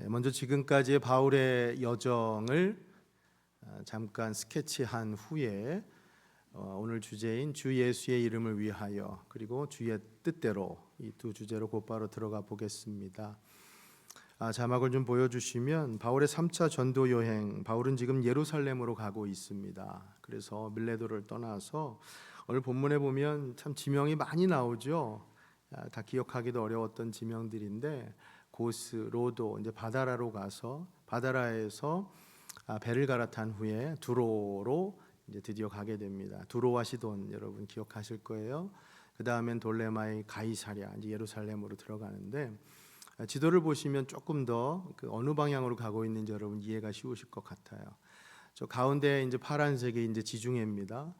먼저 지금까지의 바울의 여정을 잠깐 스케치한 후에 오늘 주제인 주 예수의 이름을 위하여 그리고 주의 뜻대로 이 두 주제로 곧바로 들어가 보겠습니다. 자막을 좀 보여주시면 바울의 3차 전도 여행, 바울은 지금 예루살렘으로 가고 있습니다. 그래서 밀레도를 떠나서 오늘 본문에 보면 참 지명이 많이 나오죠. 다 기억하기도 어려웠던 지명들인데 고스, 로도, 이제 바다라로 가서 바다라에서 배를 갈아탄 후에 두로로 이제 드디어 가게 됩니다. 두로와 시돈 여러분 기억하실 거예요. 그 다음엔 돌레마이, 가이사랴, 이제 예루살렘으로 들어가는데 지도를 보시면 조금 더 그 어느 방향으로 가고 있는지 여러분 이해가 쉬우실 것 같아요. 저 가운데 이제 파란색이 이제 지중해입니다.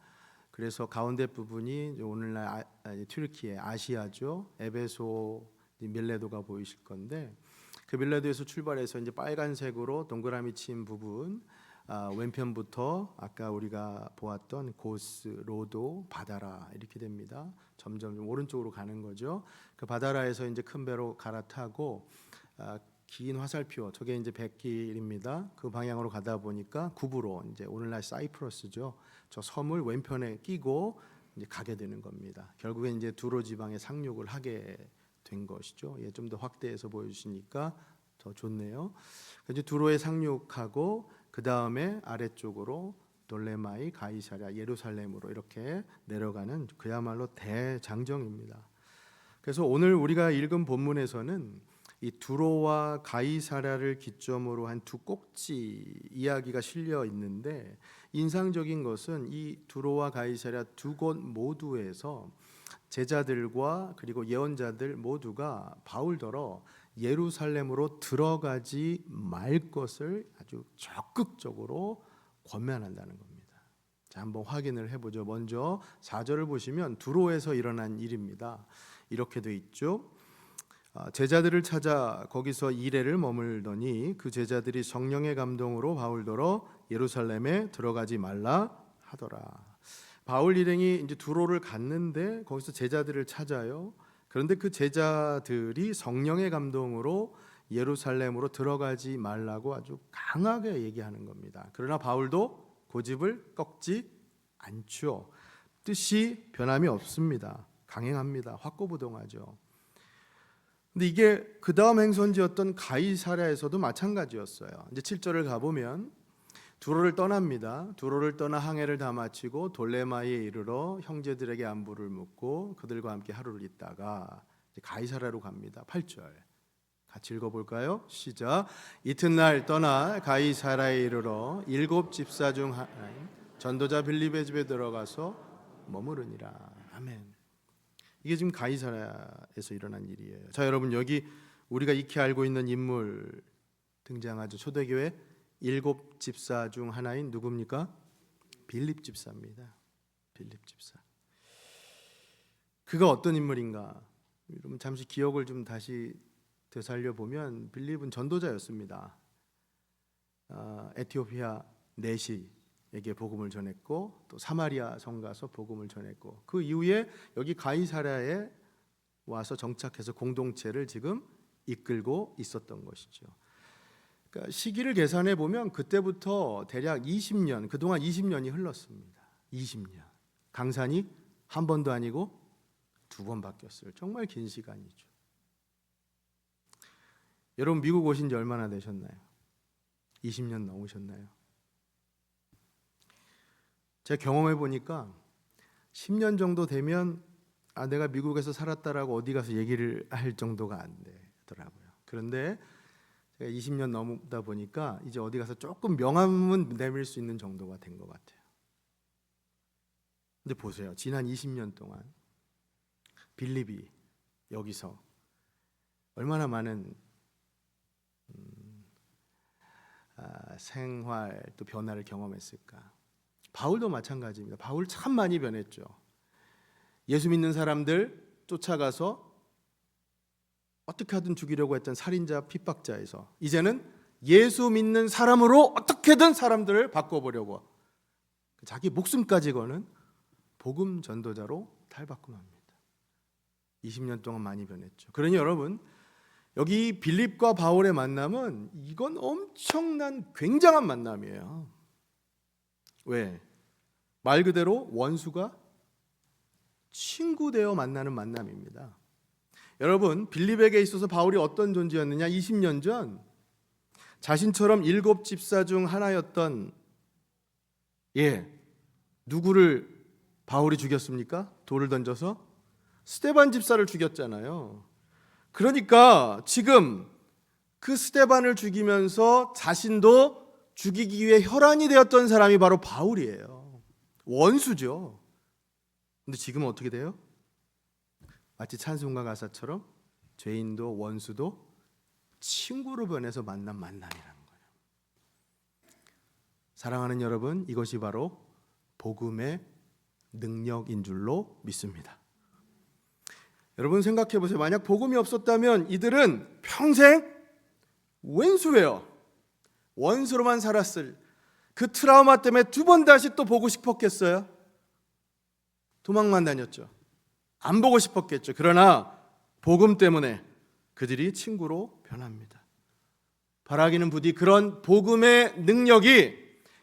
그래서 가운데 부분이 오늘날 튀르키예, 아시아죠. 에베소, 밀레도가 보이실 건데 그 밀레도에서 출발해서 이제 빨간색으로 동그라미 친 부분 왼편부터 아까 우리가 보았던 고스, 로도, 바다라 이렇게 됩니다. 점점 오른쪽으로 가는 거죠. 그 바다라에서 이제 큰 배로 갈아타고 긴 화살표, 저게 이제 백길입니다. 그 방향으로 가다 보니까 구부로 이제 오늘날 사이프러스죠. 저 섬을 왼편에 끼고 이제 가게 되는 겁니다. 결국엔 이제 두로 지방에 상륙을 하게 된 것이죠. 예, 좀 더 확대해서 보여주시니까 더 좋네요. 이제 두로에 상륙하고 그 다음에 아래쪽으로 돌레마이, 가이사랴, 예루살렘으로 이렇게 내려가는 그야말로 대장정입니다. 그래서 오늘 우리가 읽은 본문에서는 이 두로와 가이사랴를 기점으로 한 두 꼭지 이야기가 실려 있는데 인상적인 것은 이 두로와 가이사랴 두 곳 모두에서 제자들과 그리고 예언자들 모두가 바울더러 예루살렘으로 들어가지 말 것을 아주 적극적으로 권면한다는 겁니다. 자, 한번 확인을 해보죠. 먼저 4절을 보시면 두로에서 일어난 일입니다. 이렇게 돼 있죠. 제자들을 찾아 거기서 이레를 머물더니 그 제자들이 성령의 감동으로 바울더러 예루살렘에 들어가지 말라 하더라. 바울 일행이 이제 두로를 갔는데 거기서 제자들을 찾아요. 그런데 그 제자들이 성령의 감동으로 예루살렘으로 들어가지 말라고 아주 강하게 얘기하는 겁니다. 그러나 바울도 고집을 꺾지 않죠. 뜻이 변함이 없습니다. 강행합니다. 확고부동하죠. 근데 이게 그 다음 행선지였던 가이사랴에서도 마찬가지였어요. 이제 7절을 가보면 두로를 떠납니다. 두로를 떠나 항해를 다 마치고 돌레마이에 이르러 형제들에게 안부를 묻고 그들과 함께 하루를 있다가 가이사랴로 갑니다. 8절 같이 읽어볼까요? 시작. 이튿날 떠나 가이사랴에 이르러 7 집사 중 하나인 전도자 빌립의 집에 들어가서 머무르니라. 아멘. 이게 지금 가이사랴에서 일어난 일이에요. 자, 여러분 여기 우리가 익히 알고 있는 인물 등장하죠. 초대교회 7 집사 중 하나인 누굽니까? 빌립 집사입니다. 빌립 집사. 그가 어떤 인물인가? 여러분 잠시 기억을 좀 다시 되살려 보면 빌립은 전도자였습니다. 에티오피아 내시에게 복음을 전했고 또 사마리아 성 가서 복음을 전했고 그 이후에 여기 가이사랴에 와서 정착해서 공동체를 지금 이끌고 있었던 것이죠. 그러니까 시기를 계산해 보면 그때부터 대략 20년, 그동안 20년이 흘렀습니다. 20년. 강산이 한 번도 아니고 두 번 바뀌었어요. 정말 긴 시간이죠. 여러분 미국 오신 지 얼마나 되셨나요? 20년 넘으셨나요? 제가 경험해 보니까 10년 정도 되면 내가 미국에서 살았다라고 어디 가서 얘기를 할 정도가 안 되더라고요. 그런데 제가 20년 넘다 보니까 이제 어디 가서 조금 명함은 내밀 수 있는 정도가 된 것 같아요. 근데 보세요. 지난 20년 동안 빌립이 여기서 얼마나 많은 생활 또 변화를 경험했을까. 바울도 마찬가지입니다. 바울 참 많이 변했죠. 예수 믿는 사람들 쫓아가서 어떻게 하든 죽이려고 했던 살인자 핍박자에서 이제는 예수 믿는 사람으로 어떻게든 사람들을 바꿔보려고 자기 목숨까지 거는 복음 전도자로 탈바꿈합니다. 20년 동안 많이 변했죠. 그러니 여러분 여기 빌립과 바울의 만남은 이건 엄청난 굉장한 만남이에요. 왜? 말 그대로 원수가 친구 되어 만나는 만남입니다. 여러분, 빌립에게 있어서 바울이 어떤 존재였느냐? 20년 전 자신처럼 7 집사 중 하나였던 누구를 바울이 죽였습니까? 돌을 던져서 스데반 집사를 죽였잖아요. 그러니까 지금 그 스데반을 죽이면서 자신도 죽이기 위해 혈안이 되었던 사람이 바로 바울이에요. 원수죠. 근데 지금은 어떻게 돼요? 마치 찬송가 가사처럼 죄인도 원수도 친구로 변해서 만난 만남이라는 거예요. 사랑하는 여러분, 이것이 바로 복음의 능력인 줄로 믿습니다. 여러분 생각해 보세요. 만약 복음이 없었다면 이들은 평생 왼수예요. 원수로만 살았을 그 트라우마 때문에 2번 다시 또 보고 싶었겠어요? 도망만 다녔죠. 안 보고 싶었겠죠. 그러나 복음 때문에 그들이 친구로 변합니다. 바라기는 부디 그런 복음의 능력이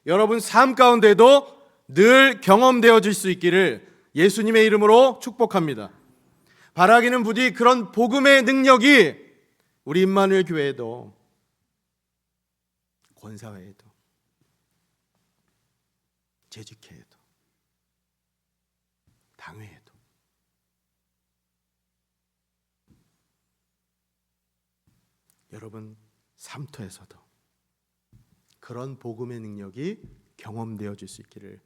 여러분 삶 가운데도 늘 경험되어질 수 있기를 예수님의 이름으로 축복합니다. 바라기는 부디 그런 복음의 능력이 우리 임마누엘 교회에도, 권사회에도, 재직회에도, 당회에도, 여러분 삶터에서도 그런 복음의 능력이 경험되어질 수 있기를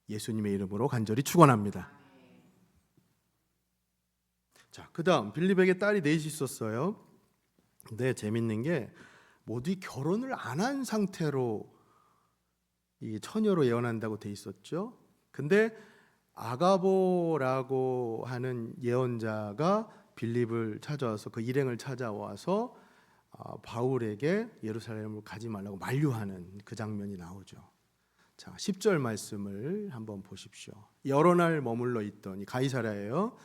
예수님의 이름으로 간절히 축원합니다. 자, 그다음 빌립에게 딸이 넷이 있었어요. 근데 재밌는 게 모두 결혼을 안 한 상태로 이 처녀로 예언한다고 돼 있었죠. 근데 아가보라고 하는 예언자가 빌립을 찾아와서 그 일행을 찾아와서 바울에게 예루살렘을 가지 말라고 만류하는 그 장면이 나오죠. 자, 10절 말씀을 한번 보십시오. 여러 날 머물러 있던 이 가이사랴예요.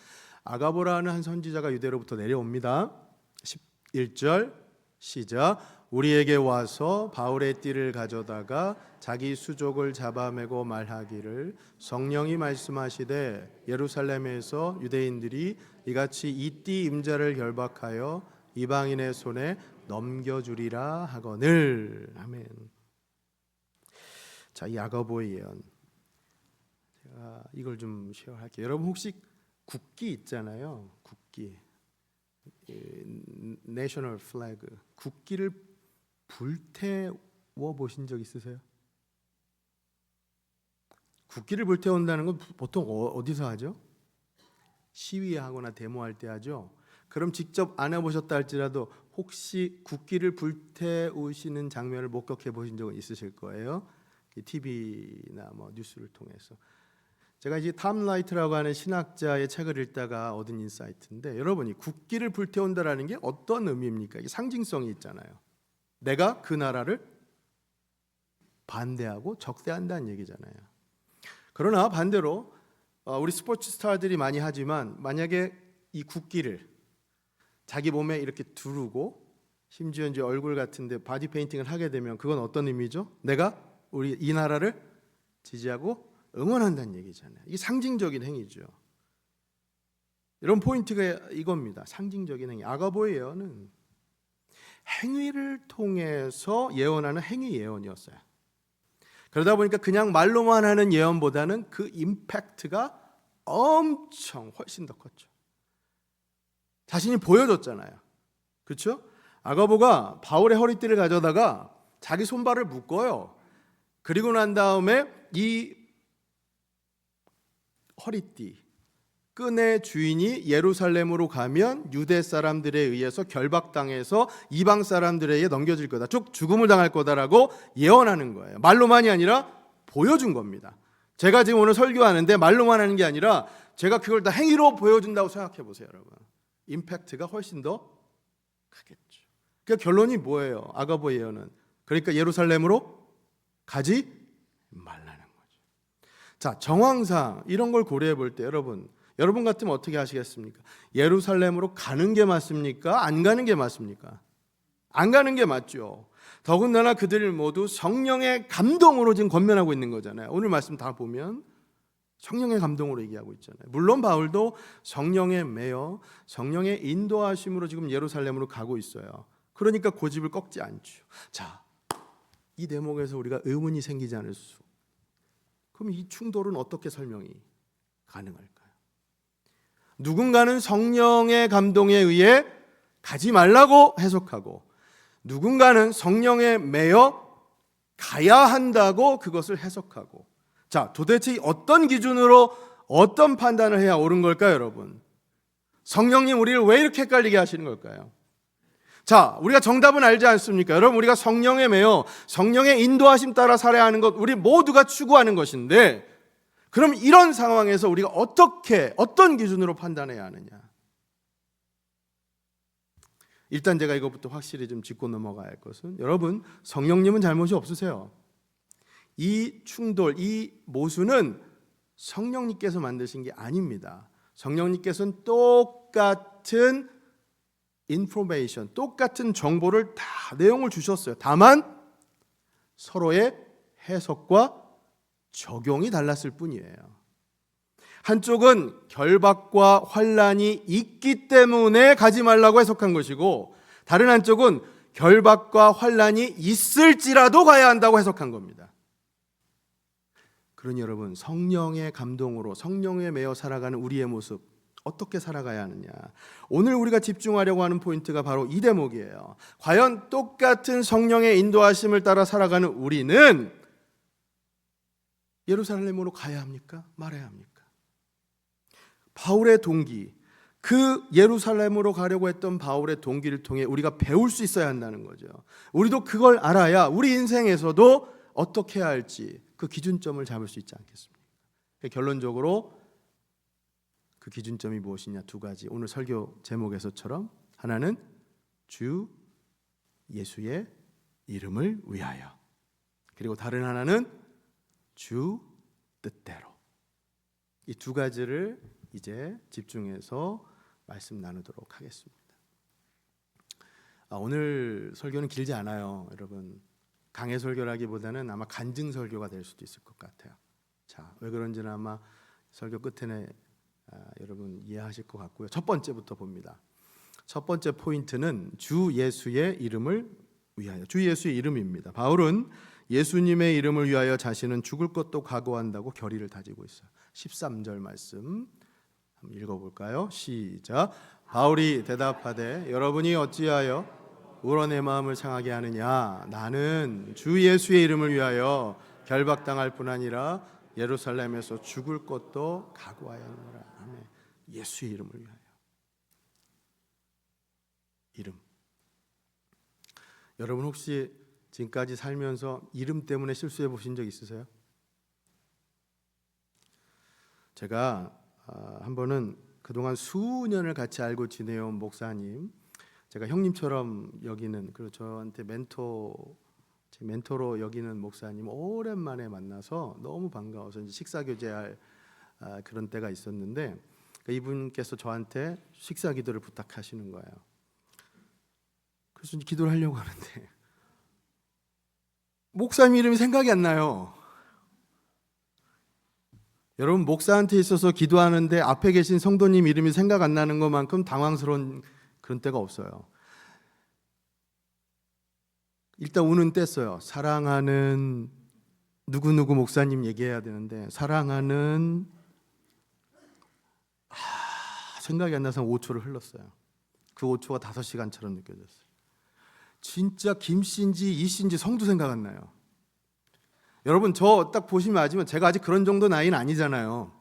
아가보라는 한 선지자가 유대로부터 내려옵니다. 11절 시작. 우리에게 와서 바울의 띠를 가져다가 자기 수족을 잡아매고 말하기를 성령이 말씀하시되 예루살렘에서 유대인들이 이같이 이 띠 임자를 결박하여 이방인의 손에 넘겨주리라 하거늘. 아멘. 자, 이 아가보의 예언, 제가 이걸 좀 쉐어할게요. 여러분 혹시 국기 있잖아요. 국기, 내셔널 플래그, 국기를 불태워 보신 적 있으세요? 국기를 불태운다는 건 보통 어디서 하죠? 시위하거나 데모할 때 하죠. 그럼 직접 안 해보셨다 할지라도 혹시 국기를 불태우시는 장면을 목격해 보신 적은 있으실 거예요. TV나 뭐 뉴스를 통해서. 제가 이제 탐 라이트라고 하는 신학자의 책을 읽다가 얻은 인사이트인데, 여러분이 국기를 불태운다라는 게 어떤 의미입니까? 이게 상징성이 있잖아요. 내가 그 나라를 반대하고 적대한다는 얘기잖아요. 그러나 반대로 우리 스포츠 스타들이 많이 하지만 만약에 이 국기를 자기 몸에 이렇게 두르고 심지어 이제 얼굴 같은데 바디 페인팅을 하게 되면 그건 어떤 의미죠? 내가 우리 이 나라를 지지하고 응원한다는 얘기잖아요. 이게 상징적인 행위죠. 이런 포인트가 이겁니다. 상징적인 행위. 아가보의 예언은 행위를 통해서 예언하는 행위 예언이었어요. 그러다 보니까 그냥 말로만 하는 예언보다는 그 임팩트가 엄청 훨씬 더 컸죠. 자신이 보여줬잖아요. 그렇죠? 아가보가 바울의 허리띠를 가져다가 자기 손발을 묶어요. 그리고 난 다음에 이 허리띠 끈의 주인이 예루살렘으로 가면 유대 사람들에 의해서 결박당해서 이방 사람들에게 넘겨질 거다. 쭉 죽음을 당할 거다라고 예언하는 거예요. 말로만이 아니라 보여준 겁니다. 제가 지금 오늘 설교하는데 말로만 하는 게 아니라 제가 그걸 다 행위로 보여준다고 생각해 보세요, 여러분. 임팩트가 훨씬 더 크겠죠. 그러니까 결론이 뭐예요? 아가보 예언은. 그러니까 예루살렘으로 가지 말라는 거죠. 자, 정황상 이런 걸 고려해 볼 때 여러분, 여러분 같으면 어떻게 하시겠습니까? 예루살렘으로 가는 게 맞습니까? 안 가는 게 맞습니까? 안 가는 게 맞죠. 더군다나 그들 모두 성령의 감동으로 지금 권면하고 있는 거잖아요. 오늘 말씀 다 보면 성령의 감동으로 얘기하고 있잖아요. 물론 바울도 성령에 매여 성령의 인도하심으로 지금 예루살렘으로 가고 있어요. 그러니까 고집을 꺾지 않죠. 자, 이 대목에서 우리가 의문이 생기지 않을 수. 그럼 이 충돌은 어떻게 설명이 가능할까요? 누군가는 성령의 감동에 의해 가지 말라고 해석하고, 누군가는 성령에 매여 가야 한다고 그것을 해석하고. 자, 도대체 어떤 기준으로 어떤 판단을 해야 옳은 걸까요, 여러분? 성령님 우리를 왜 이렇게 헷갈리게 하시는 걸까요? 자, 우리가 정답은 알지 않습니까? 여러분, 우리가 성령에 매여 성령의 인도하심 따라 살아야 하는 것, 우리 모두가 추구하는 것인데, 그럼 이런 상황에서 우리가 어떤 기준으로 판단해야 하느냐? 일단 제가 이것부터 확실히 좀 짚고 넘어가야 할 것은, 여러분, 성령님은 잘못이 없으세요. 이 충돌, 이 모순은 성령님께서 만드신 게 아닙니다. 성령님께서는 똑같은 인포메이션, 똑같은 정보를 다 내용을 주셨어요. 다만 서로의 해석과 적용이 달랐을 뿐이에요. 한쪽은 결박과 환난이 있기 때문에 가지 말라고 해석한 것이고, 다른 한쪽은 결박과 환난이 있을지라도 가야 한다고 해석한 겁니다. 그러니 여러분, 성령의 감동으로 성령에 매여 살아가는 우리의 모습, 어떻게 살아가야 하느냐? 오늘 우리가 집중하려고 하는 포인트가 바로 이 대목이에요. 과연 똑같은 성령의 인도하심을 따라 살아가는 우리는 예루살렘으로 가야 합니까? 말아야 합니까? 바울의 동기, 그 예루살렘으로 가려고 했던 바울의 동기를 통해 우리가 배울 수 있어야 한다는 거죠. 우리도 그걸 알아야 우리 인생에서도 어떻게 해야 할지 그 기준점을 잡을 수 있지 않겠습니까? 결론적으로 그 기준점이 무엇이냐, 두 가지. 오늘 설교 제목에서처럼, 하나는 주 예수의 이름을 위하여, 그리고 다른 하나는 주 뜻대로. 이 두 가지를 이제 집중해서 말씀 나누도록 하겠습니다. 오늘 설교는 길지 않아요, 여러분. 강해 설교라기보다는 아마 간증 설교가 될 수도 있을 것 같아요. 자, 왜 그런지는 아마 설교 끝에 여러분 이해하실 것 같고요. 첫 번째부터 봅니다. 첫 번째 포인트는 주 예수의 이름을 위하여. 주 예수의 이름입니다. 바울은 예수님의 이름을 위하여 자신은 죽을 것도 각오한다고 결의를 다지고 있어요. 13절 말씀 한번 읽어볼까요? 시작. 바울이 대답하되 여러분이 어찌하여 울어 내 마음을 상하게 하느냐? 나는 주 예수의 이름을 위하여 결박당할 뿐 아니라 예루살렘에서 죽을 것도 각오하였노라. 아멘. 예수의 이름을 위하여. 이름. 여러분 혹시 지금까지 살면서 이름 때문에 실수해 보신 적 있으세요? 제가 한 번은 그동안 수년을 같이 알고 지내온 목사님, 제가 형님처럼 여기는, 그리고 저한테 제 멘토로 여기는 목사님 오랜만에 만나서 너무 반가워서 이제 식사 교제할 그런 때가 있었는데, 이분께서 저한테 식사 기도를 부탁하시는 거예요. 그래서 기도를 하려고 하는데 목사님 이름이 생각이 안 나요. 여러분, 목사한테 있어서 기도하는데 앞에 계신 성도님 이름이 생각 안 나는 것만큼 당황스러운 그런 때가 없어요. 일단 우는 뗐어요. 사랑하는 누구누구 목사님 얘기해야 되는데, 사랑하는 생각이 안 나서 5초를 흘렀어요. 그 5초가 5시간처럼 느껴졌어요. 진짜 김씨인지 이씨인지 성도 생각 안 나요. 여러분, 저 딱 보시면 알지만 제가 아직 그런 정도 나이는 아니잖아요.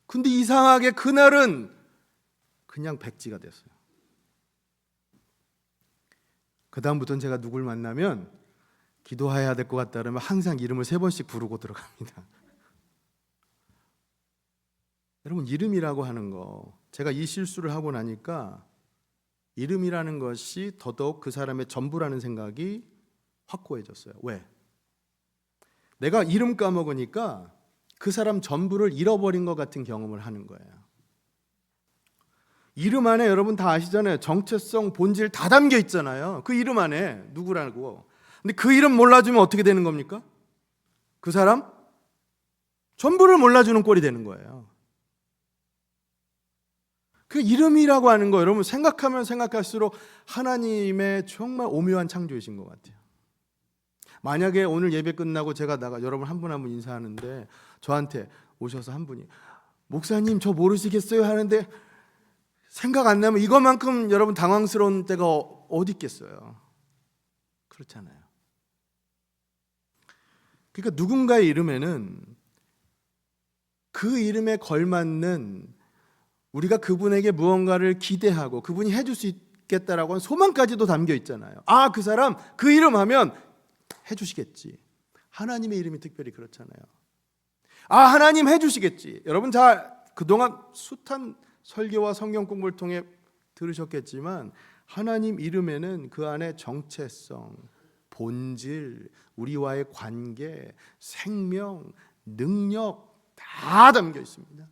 근데 이상하게 그날은 그냥 백지가 됐어요. 그 다음부터는 제가 누굴 만나면 기도해야 될 것 같다 그러면 항상 이름을 3번씩 부르고 들어갑니다. 여러분, 이름이라고 하는 거, 제가 이 실수를 하고 나니까 이름이라는 것이 더더욱 그 사람의 전부라는 생각이 확고해졌어요. 왜? 내가 이름 까먹으니까 그 사람 전부를 잃어버린 것 같은 경험을 하는 거예요. 이름 안에 여러분 다 아시잖아요. 정체성, 본질 다 담겨 있잖아요. 그 이름 안에 누구라고. 근데 그 이름 몰라주면 어떻게 되는 겁니까? 그 사람 전부를 몰라주는 꼴이 되는 거예요. 그 이름이라고 하는 거 여러분 생각하면 생각할수록 하나님의 정말 오묘한 창조이신 것 같아요. 만약에 오늘 예배 끝나고 제가 여러분 한 분 한 분 인사하는데 저한테 오셔서 한 분이 목사님 저 모르시겠어요 하는데 생각 안 나면 이것만큼 여러분 당황스러운 때가 어디 있겠어요. 그렇잖아요. 그러니까 누군가의 이름에는 그 이름에 걸맞는 우리가 그분에게 무언가를 기대하고 그분이 해줄 수 있겠다라고 하는 소망까지도 담겨 있잖아요. 아, 그 사람 그 이름 하면 해주시겠지. 하나님의 이름이 특별히 그렇잖아요. 아, 하나님 해주시겠지. 여러분 다 그동안 숱한 설교와 성경 공부를 통해 들으셨겠지만 하나님 이름에는 그 안에 정체성, 본질, 우리와의 관계, 생명, 능력 다 담겨 있습니다.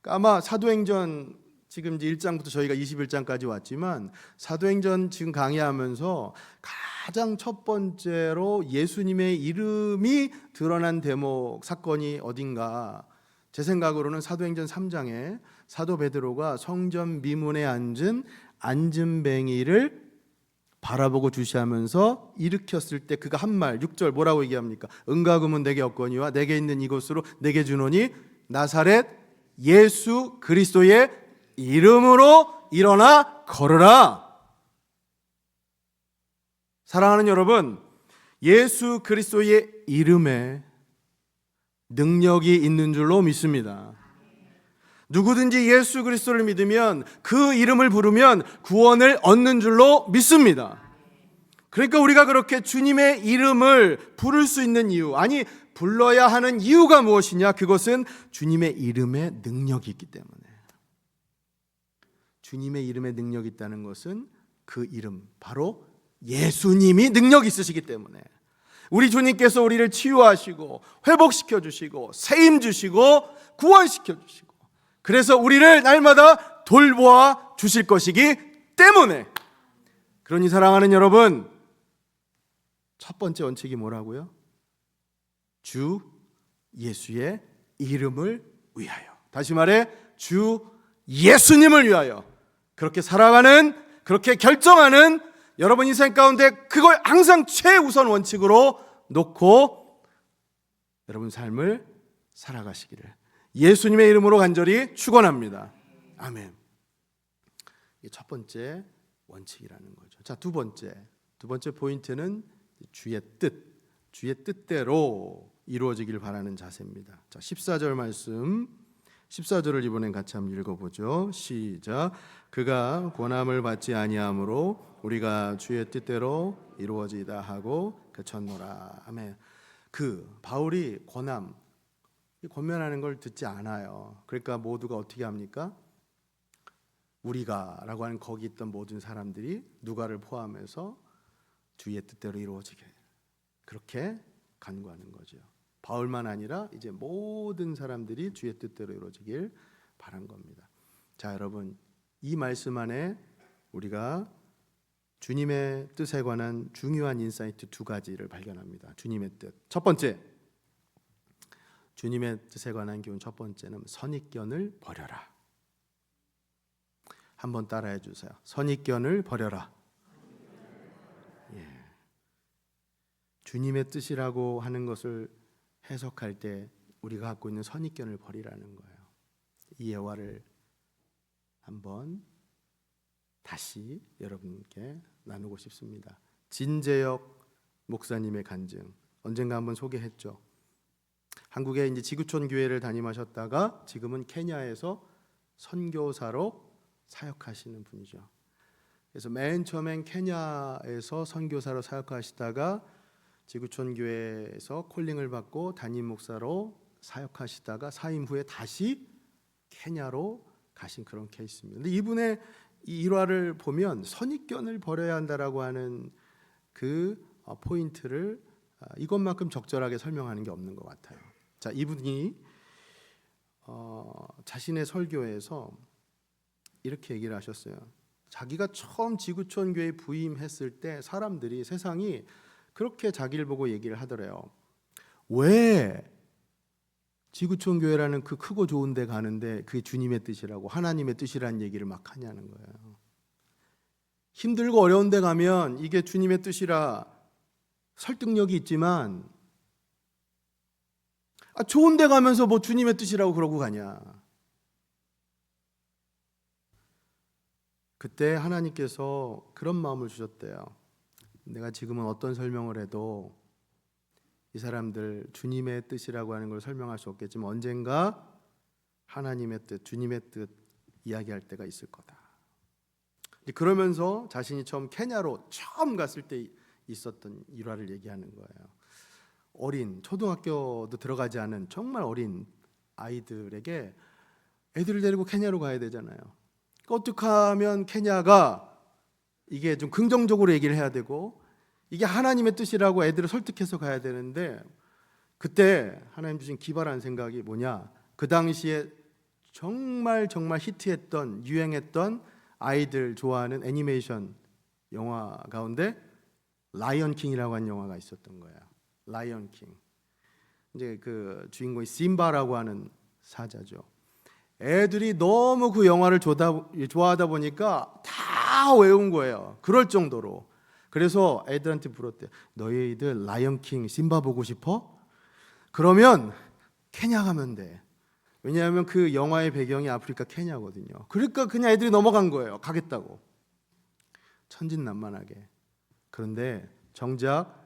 아마 사도행전 지금 이제 1장부터 저희가 21장까지 왔지만 사도행전 지금 강의하면서 가장 첫 번째로 예수님의 이름이 드러난 대목 사건이 어딘가 제 생각으로는 사도행전 3장에 사도 베드로가 성전 미문에 앉은 안진뱅이를 바라보고 주시하면서 일으켰을 때 그가 한 말 6절 뭐라고 얘기합니까? 은과 금은 내게 없거니와 내게 있는 이곳으로 내게 주노니 나사렛 예수 그리스도의 이름으로 일어나 걸으라. 사랑하는 여러분, 예수 그리스도의 이름에 능력이 있는 줄로 믿습니다. 누구든지 예수 그리스도를 믿으면 그 이름을 부르면 구원을 얻는 줄로 믿습니다. 그러니까 우리가 그렇게 주님의 이름을 부를 수 있는 이유, 아니 불러야 하는 이유가 무엇이냐? 그것은 주님의 이름에 능력이 있기 때문에. 주님의 이름에 능력이 있다는 것은 그 이름, 바로 예수님이 능력이 있으시기 때문에 우리 주님께서 우리를 치유하시고 회복시켜 주시고 세임 주시고 구원시켜 주시고 그래서 우리를 날마다 돌보아 주실 것이기 때문에. 그러니 사랑하는 여러분, 첫 번째 원칙이 뭐라고요? 주 예수의 이름을 위하여. 다시 말해 주 예수님을 위하여. 그렇게 살아가는, 그렇게 결정하는 여러분 인생 가운데 그걸 항상 최우선 원칙으로 놓고 여러분 삶을 살아가시기를 예수님의 이름으로 간절히 축원합니다. 아멘. 이게 첫 번째 원칙이라는 거죠. 자, 두 번째 포인트는 주의 주의 뜻대로 이루어지길 바라는 자세입니다. 자, 14절 말씀, 14절을 이번엔 같이 한번 읽어보죠. 시작. 그가 권함을 받지 아니하므로 우리가 주의 뜻대로 이루어지다 하고 그쳤노라. 아멘. 바울이 권면하는 걸 듣지 않아요. 그러니까 모두가 어떻게 합니까? 우리가라고 하는 거기 있던 모든 사람들이 누가를 포함해서 주의 뜻대로 이루어지게 그렇게 간구하는 거죠. 바울만 아니라 이제 모든 사람들이 주의 뜻대로 이루어지길 바란 겁니다. 자, 여러분, 이 말씀 안에 우리가 주님의 뜻에 관한 중요한 인사이트 두 가지를 발견합니다. 주님의 뜻. 첫 번째, 주님의 뜻에 관한 교훈 첫 번째는 선입견을 버려라. 한번 따라해 주세요. 선입견을 버려라. 예. 주님의 뜻이라고 하는 것을 해석할 때 우리가 갖고 있는 선입견을 버리라는 거예요. 이 예화를 한번 다시 여러분께 나누고 싶습니다. 진재혁 목사님의 간증, 언젠가 한번 소개했죠. 한국에 이제 지구촌 교회를 담임하셨다가 지금은 케냐에서 선교사로 사역하시는 분이죠. 그래서 맨 처음엔 케냐에서 선교사로 사역하시다가 지구촌 교회에서 콜링을 받고 담임 목사로 사역하시다가 사임 후에 다시 케냐로 가신 그런 케이스입니다. 근데 이분의 이 일화를 보면 선입견을 버려야 한다라고 하는 그 포인트를 이것만큼 적절하게 설명하는 게 없는 것 같아요. 자, 이분이 자신의 설교에서 이렇게 얘기를 하셨어요. 자기가 처음 지구촌 교회에 부임했을 때 사람들이, 세상이 그렇게 자기를 보고 얘기를 하더래요. 왜 지구촌 교회라는 그 크고 좋은 데 가는데 그게 주님의 뜻이라고, 하나님의 뜻이라는 얘기를 막 하냐는 거예요. 힘들고 어려운 데 가면 이게 주님의 뜻이라 설득력이 있지만, 좋은 데 가면서 뭐 주님의 뜻이라고 그러고 가냐. 그때 하나님께서 그런 마음을 주셨대요. 내가 지금은 어떤 설명을 해도 이 사람들 주님의 뜻이라고 하는 걸 설명할 수 없겠지만 언젠가 하나님의 뜻, 주님의 뜻 이야기할 때가 있을 거다. 그러면서 자신이 처음 케냐로 처음 갔을 때 있었던 일화를 얘기하는 거예요. 어린, 초등학교도 들어가지 않은 정말 어린 아이들에게 애들을 데리고 케냐로 가야 되잖아요. 어떻게 하면 케냐가 이게 좀 긍정적으로 얘기를 해야 되고 이게 하나님의 뜻이라고 애들을 설득해서 가야 되는데, 그때 하나님 주신 기발한 생각이 뭐냐, 그 당시에 정말 히트했던, 유행했던 아이들 좋아하는 애니메이션 영화 가운데 라이언 킹이라고 하는 영화가 있었던 거예요. 라이언 킹. 이제 그 주인공이 심바라고 하는 사자죠. 애들이 너무 그 영화를 좋아하다 보니까 다 외운 거예요. 그럴 정도로. 그래서 애들한테 물었대. 너희들 라이언 킹 심바 보고 싶어? 그러면 케냐 가면 돼. 왜냐하면 그 영화의 배경이 아프리카 케냐거든요. 그러니까 그냥 애들이 넘어간 거예요. 가겠다고. 천진난만하게. 그런데 정작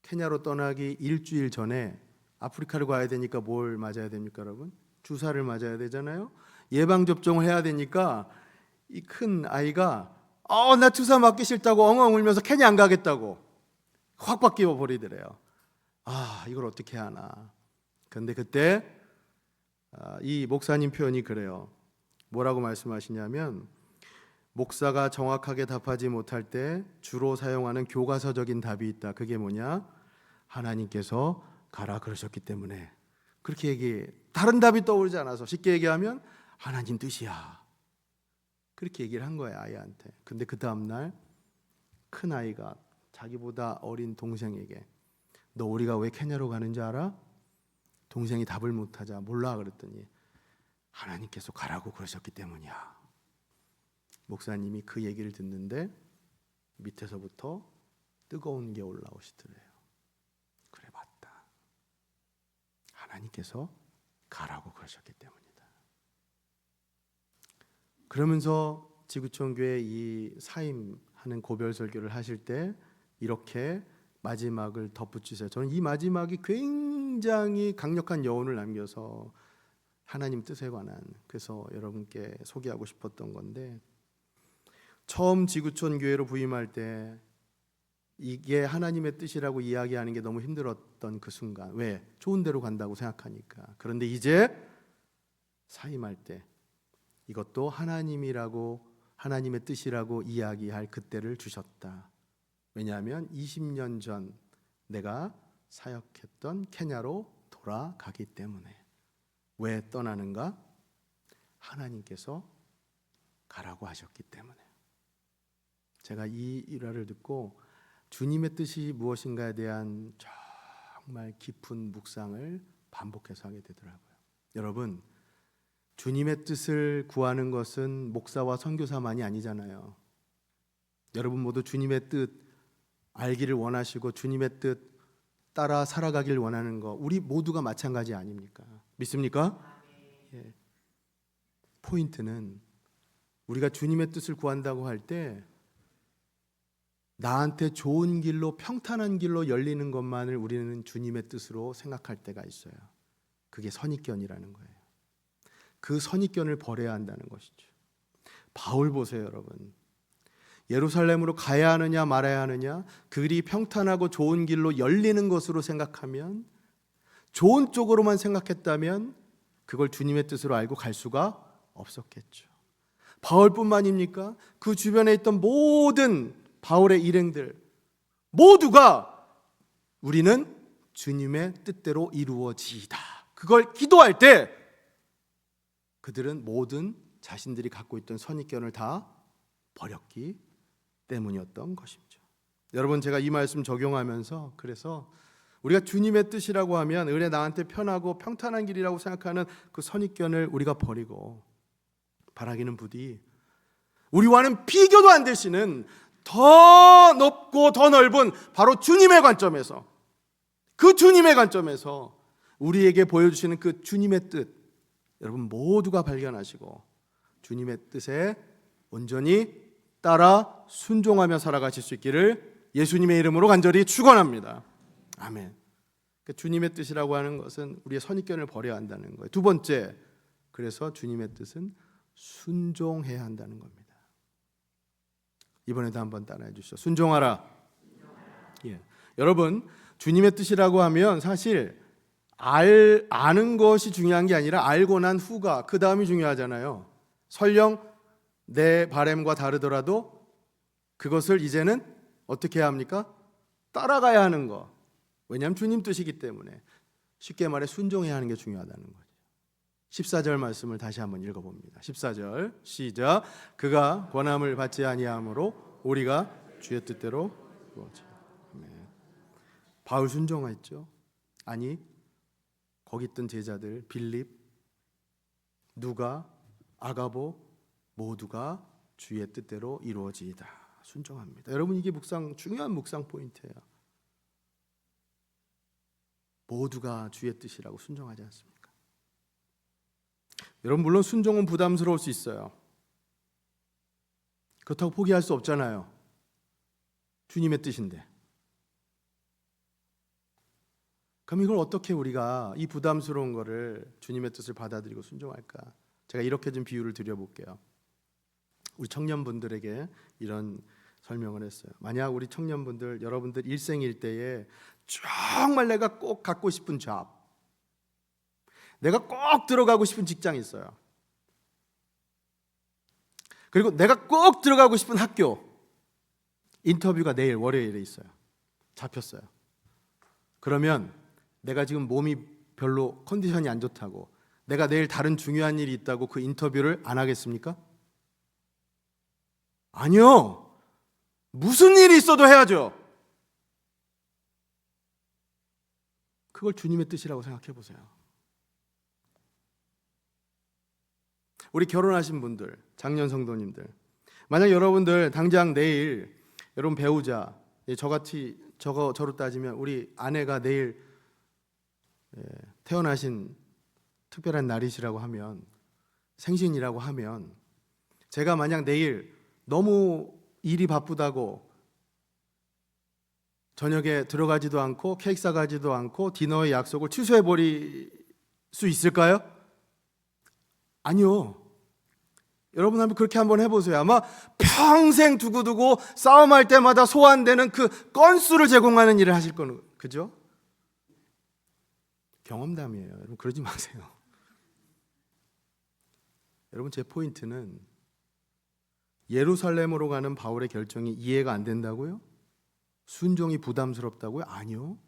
케냐로 떠나기 일주일 전에 아프리카를 가야 되니까 뭘 맞아야 됩니까, 여러분? 주사를 맞아야 되잖아요. 예방접종을 해야 되니까 이 큰 아이가 나 주사 맞기 싫다고 엉엉 울면서 케냐 안 가겠다고 확 바뀌어 버리더래요. 이걸 어떻게 하나. 그런데 그때 이 목사님 표현이 그래요. 뭐라고 말씀하시냐면, 목사가 정확하게 답하지 못할 때 주로 사용하는 교과서적인 답이 있다. 그게 뭐냐? 하나님께서 가라 그러셨기 때문에. 그렇게 얘기해. 다른 답이 떠오르지 않아서 쉽게 얘기하면 하나님 뜻이야. 그렇게 얘기를 한 거예요, 아이한테. 근데 그 다음날 큰 아이가 자기보다 어린 동생에게 너 우리가 왜 케냐로 가는지 알아? 동생이 답을 못하자 몰라 그랬더니 하나님께서 가라고 그러셨기 때문이야. 목사님이 그 얘기를 듣는데 밑에서부터 뜨거운 게 올라오시더래요. 그래, 맞다. 하나님께서 가라고 그러셨기 때문이다. 그러면서 지구촌 교회 이 사임하는 고별 설교를 하실 때 이렇게 마지막을 덧붙이세요. 저는 이 마지막이 굉장히 강력한 여운을 남겨서 하나님 뜻에 관한, 그래서 여러분께 소개하고 싶었던 건데, 처음 지구촌 교회로 부임할 때 이게 하나님의 뜻이라고 이야기하는 게 너무 힘들었던 그 순간. 왜? 좋은 데로 간다고 생각하니까. 그런데 이제 사임할 때 이것도 하나님이라고, 하나님의 뜻이라고 이야기할 그때를 주셨다. 왜냐하면 20년 전 내가 사역했던 케냐로 돌아가기 때문에. 왜 떠나는가? 하나님께서 가라고 하셨기 때문에. 제가 이 일화를 듣고 주님의 뜻이 무엇인가에 대한 정말 깊은 묵상을 반복해서 하게 되더라고요. 여러분, 주님의 뜻을 구하는 것은 목사와 선교사만이 아니잖아요. 여러분 모두 주님의 뜻 알기를 원하시고 주님의 뜻 따라 살아가길 원하는 거, 우리 모두가 마찬가지 아닙니까? 믿습니까? 예. 포인트는 우리가 주님의 뜻을 구한다고 할 때 나한테 좋은 길로, 평탄한 길로 열리는 것만을 우리는 주님의 뜻으로 생각할 때가 있어요. 그게 선입견이라는 거예요. 그 선입견을 버려야 한다는 것이죠. 바울 보세요, 여러분. 예루살렘으로 가야 하느냐 말아야 하느냐, 그 길이 평탄하고 좋은 길로 열리는 것으로 생각하면, 좋은 쪽으로만 생각했다면 그걸 주님의 뜻으로 알고 갈 수가 없었겠죠. 바울뿐만입니까? 그 주변에 있던 모든 바울의 일행들 모두가 우리는 주님의 뜻대로 이루어지이다. 그걸 기도할 때 그들은 모든 자신들이 갖고 있던 선입견을 다 버렸기 때문이었던 것이죠. 여러분, 제가 이 말씀 적용하면서 그래서 우리가 주님의 뜻이라고 하면 은혜 나한테 편하고 평탄한 길이라고 생각하는 그 선입견을 우리가 버리고 바라기는 부디 우리와는 비교도 안 되시는 더 높고 더 넓은 바로 주님의 관점에서, 그 주님의 관점에서 우리에게 보여주시는 그 주님의 뜻, 여러분 모두가 발견하시고 주님의 뜻에 온전히 따라 순종하며 살아가실 수 있기를 예수님의 이름으로 간절히 축원합니다. 아멘. 주님의 뜻이라고 하는 것은 우리의 선입견을 버려야 한다는 거예요. 두 번째, 그래서 주님의 뜻은 순종해야 한다는 겁니다. 이번에도 한번 따라해 주시죠. 순종하라. 예. 여러분, 주님의 뜻이라고 하면 사실 아는 것이 중요한 게 아니라 알고 난 후가, 그 다음이 중요하잖아요. 설령 내 바램과 다르더라도 그것을 이제는 어떻게 해야 합니까? 따라가야 하는 거. 왜냐하면 주님 뜻이기 때문에 쉽게 말해 순종해야 하는 게 중요하다는 거죠. 14절 말씀을 다시 한번 읽어봅니다. 14절 시작. 그가 권함을 받지 아니하므로 우리가 주의 뜻대로 이루어지라. 바울 순종했죠. 아니, 거기 있던 제자들 빌립, 누가, 아가보 모두가 주의 뜻대로 이루어지이다. 순종합니다. 여러분, 이게 중요한 묵상 포인트예요. 모두가 주의 뜻이라고 순종하지 않습니까? 여러분, 물론 순종은 부담스러울 수 있어요. 그렇다고 포기할 수 없잖아요. 주님의 뜻인데. 그럼 이걸 어떻게 우리가 이 부담스러운 거를 주님의 뜻을 받아들이고 순종할까? 제가 이렇게 좀 비유를 드려볼게요. 우리 청년분들에게 이런 설명을 했어요. 만약 우리 청년분들, 여러분들 일생일대에 정말 내가 꼭 갖고 싶은 잡, 내가 꼭 들어가고 싶은 직장이 있어요. 그리고 내가 꼭 들어가고 싶은 학교, 인터뷰가 내일 월요일에 있어요. 잡혔어요. 그러면 내가 지금 몸이 별로 컨디션이 안 좋다고, 내가 내일 다른 중요한 일이 있다고 그 인터뷰를 안 하겠습니까? 아니요. 무슨 일이 있어도 해야죠. 그걸 주님의 뜻이라고 생각해 보세요. 우리 결혼하신 분들, 장년 성도님들, 만약 여러분들 당장 내일 여러분 배우자, 저로 따지면 우리 아내가 내일 태어나신 특별한 날이시라고 하면, 생신이라고 하면, 제가 만약 내일 너무 일이 바쁘다고 저녁에 들어가지도 않고 케이크 사가지도 않고 디너의 약속을 취소해버릴 수 있을까요? 아니요. 여러분 한번 그렇게 한번 해보세요. 아마 평생 두고두고 싸움할 때마다 소환되는 그 건수를 제공하는 일을 하실 거는, 그죠? 경험담이에요. 여러분 그러지 마세요. 여러분, 제 포인트는 예루살렘으로 가는 바울의 결정이 이해가 안 된다고요? 순종이 부담스럽다고요? 아니요.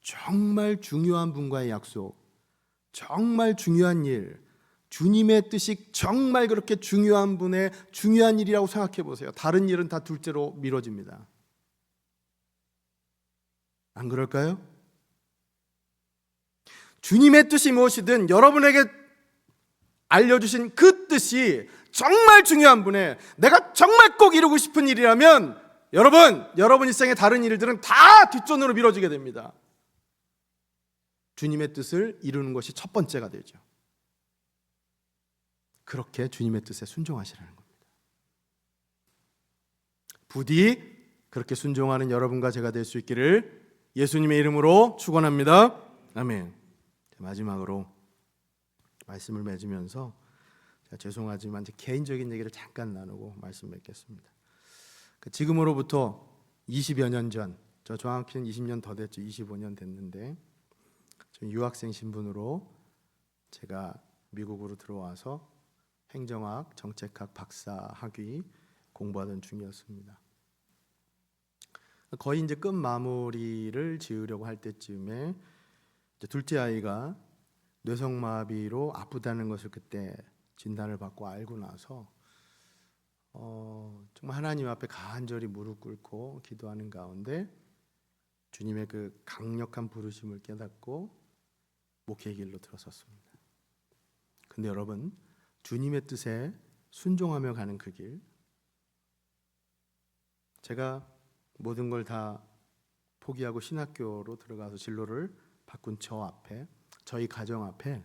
정말 중요한 분과의 약속, 정말 중요한 일, 주님의 뜻이 정말 그렇게 중요한 분의 중요한 일이라고 생각해 보세요. 다른 일은 다 둘째로 미뤄집니다. 안 그럴까요? 주님의 뜻이 무엇이든 여러분에게 알려주신 그 뜻이 정말 중요한 분의, 내가 정말 꼭 이루고 싶은 일이라면 여러분 일생의 다른 일들은 다 뒷전으로 미뤄지게 됩니다. 주님의 뜻을 이루는 것이 첫 번째가 되죠. 그렇게 주님의 뜻에 순종하시라는 겁니다. 부디 그렇게 순종하는 여러분과 제가 될 수 있기를 예수님의 이름으로 축원합니다. 아멘. 마지막으로 말씀을 맺으면서 제가 죄송하지만 제 개인적인 얘기를 잠깐 나누고 말씀 맺겠습니다. 지금으로부터 20여 년 전, 저 정확히는 20년 더 됐죠. 25년 됐는데, 저 유학생 신분으로 제가 미국으로 들어와서 행정학, 정책학 박사 학위 공부하던 중이었습니다. 거의 이제 끝 마무리를 지으려고 할 때쯤에 이제 둘째 아이가 뇌성마비로 아프다는 것을 그때 진단을 받고 알고 나서 정말 하나님 앞에 간절히 무릎 꿇고 기도하는 가운데 주님의 그 강력한 부르심을 깨닫고 목회의 길로 들어섰습니다. 근데 여러분, 주님의 뜻에 순종하며 가는 그 길, 제가 모든 걸 다 포기하고 신학교로 들어가서 진로를 바꾼 저 앞에, 저희 가정 앞에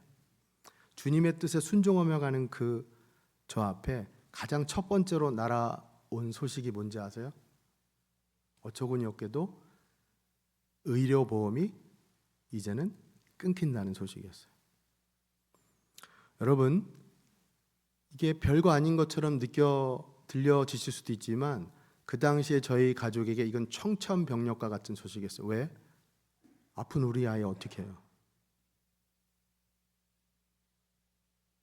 주님의 뜻에 순종하며 가는 그 저 앞에 가장 첫 번째로 날아온 소식이 뭔지 아세요? 어처구니 없게도 의료보험이 이제는 끊긴다는 소식이었어요. 여러분, 이게 별거 아닌 것처럼 들려지실 수도 있지만 그 당시에 저희 가족에게 이건 청천벽력과 같은 소식이었어요. 왜? 아픈 우리 아이 어떻게 해요?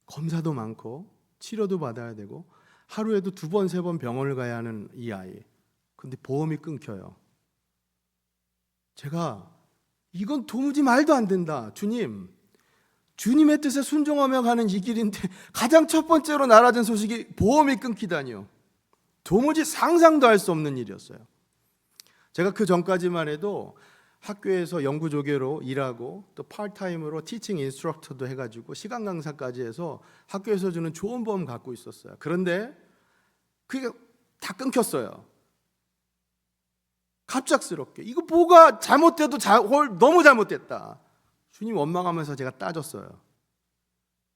검사도 많고 치료도 받아야 되고 하루에도 2번, 3번 병원을 가야 하는 이 아이. 근데 보험이 끊겨요. 제가 이건 도무지 말도 안 된다. 주님의 뜻에 순종하며 가는 이 길인데 가장 첫 번째로 날아든 소식이 보험이 끊기다니요. 도무지 상상도 할 수 없는 일이었어요. 제가 그 전까지만 해도 학교에서 영구조교로 일하고 또 파트타임으로 티칭 인스트럭터도 해가지고 시간 강사까지 해서 학교에서 주는 좋은 보험 갖고 있었어요. 그런데 그게 다 끊겼어요. 갑작스럽게. 이거 뭐가 잘못돼도 너무 잘못됐다. 주님 원망하면서 제가 따졌어요.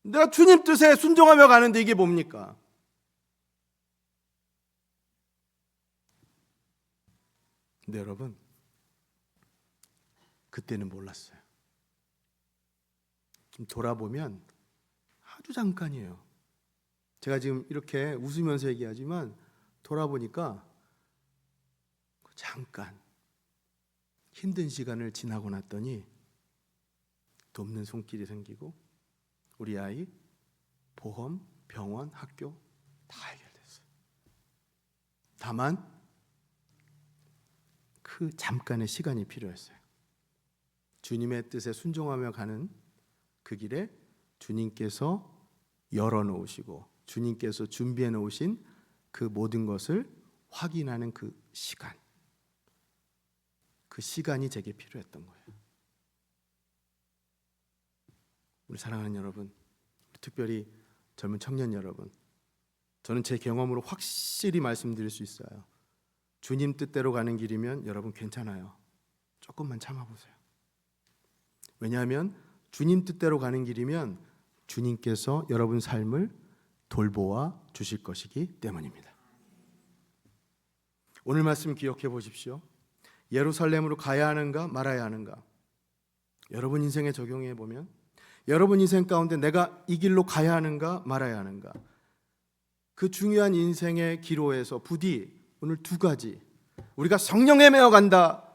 내가 주님 뜻에 순종하며 가는데 이게 뭡니까? 근데 여러분, 그때는 몰랐어요. 돌아보면 아주 잠깐이에요. 제가 지금 이렇게 웃으면서 얘기하지만 돌아보니까 잠깐 힘든 시간을 지나고 났더니 돕는 손길이 생기고 우리 아이 보험, 병원, 학교 다 해결됐어요. 다만 그 잠깐의 시간이 필요했어요. 주님의 뜻에 순종하며 가는 그 길에 주님께서 열어놓으시고 주님께서 준비해 놓으신 그 모든 것을 확인하는 그 시간이 제게 필요했던 거예요. 우리 사랑하는 여러분, 특별히 젊은 청년 여러분, 저는 제 경험으로 확실히 말씀드릴 수 있어요. 주님 뜻대로 가는 길이면 여러분 괜찮아요. 조금만 참아보세요. 왜냐하면 주님 뜻대로 가는 길이면 주님께서 여러분 삶을 돌보아 주실 것이기 때문입니다. 오늘 말씀 기억해 보십시오. 예루살렘으로 가야 하는가 말아야 하는가? 여러분 인생에 적용해 보면 여러분 인생 가운데 내가 이 길로 가야 하는가 말아야 하는가? 그 중요한 인생의 기로에서 부디 오늘 2가지, 우리가 성령에 매어 간다,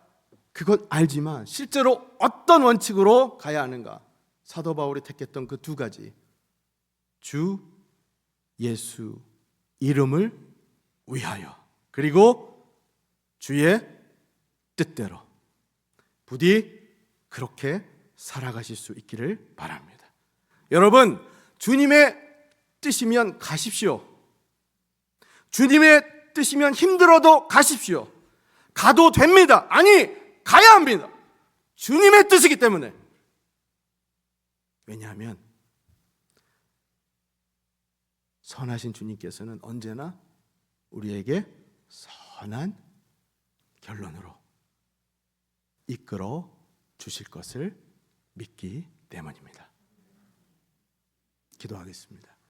그건 알지만 실제로 어떤 원칙으로 가야 하는가? 사도 바울이 택했던 그 2가지, 주 예수 이름을 위하여, 그리고 주의 뜻대로 부디 그렇게 살아가실 수 있기를 바랍니다. 여러분, 주님의 뜻이면 가십시오. 주님의 뜻이면 힘들어도 가십시오. 가도 됩니다. 아니, 가야 합니다. 주님의 뜻이기 때문에. 왜냐하면 선하신 주님께서는 언제나 우리에게 선한 결론으로 이끌어 주실 것을 믿기 때문입니다. 기도하겠습니다.